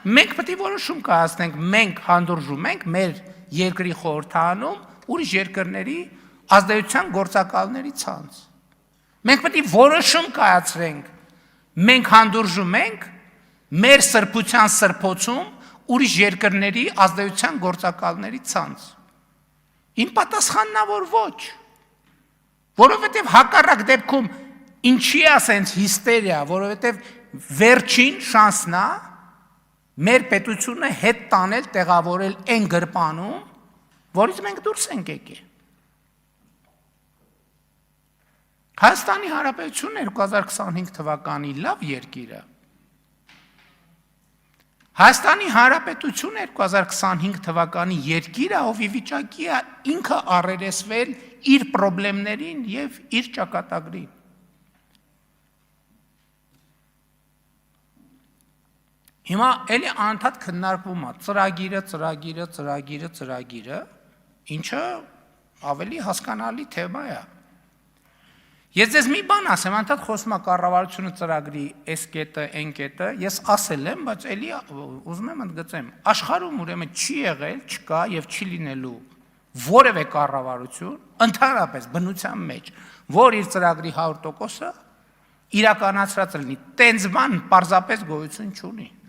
մենք պետք է որոշում կայացնենք, մենք հանդուրժում ենք մեր երկրի խորհրդանում ուրիշ երկրների ազդեցության գործակալների ցանց։ Մենք պետք է որոշում կայացրենք, մենք հանդուրժում ենք մեր սրբության սրբոցում ուրիշ երկրների ազդեցության գործակալների ցանց։ Իմ պատասխանն է, որ ոչ։ Որովհետև հակառակ դեպքում ինչի է ասենց հիստերիա, որովհետև վերջին շանսն է մեր պետությունը հետ տանել, տեղավորել այն գրպանում, որից մենք դուրս ենք եկել։ Հայաստանի Հանրապետությունն 2025 թվականի լավ երկիր է։ Հայաստանի Հանրապետությունը 2025 թվականի երկիր է, ով ի վիճակի է ինքը առերեսվել իր խնդիրներին եւ իր ճակատագրին։ Հիմա էլի անընդհատ քննարկվում է ծրագիրը, ինչը ավելի հասկանալի թեմա է։ Ես ձեզ մի բան ասեմ, անընդհատ խոսում է կառավարությունը ծրագրի այս կետը, այն կետը, ես ասել եմ, բայց էլի ուզում եմ ընդգծեմ, աշխարհում ուրեմն չի եղել, չկա եւ չի լինելու որևէ կառավարություն, ընդհանրապես բնության մեջ, որ իր ծրագրի 100%-ը իրականացրած լինի, տենց բան պարզապես գոյություն չունի։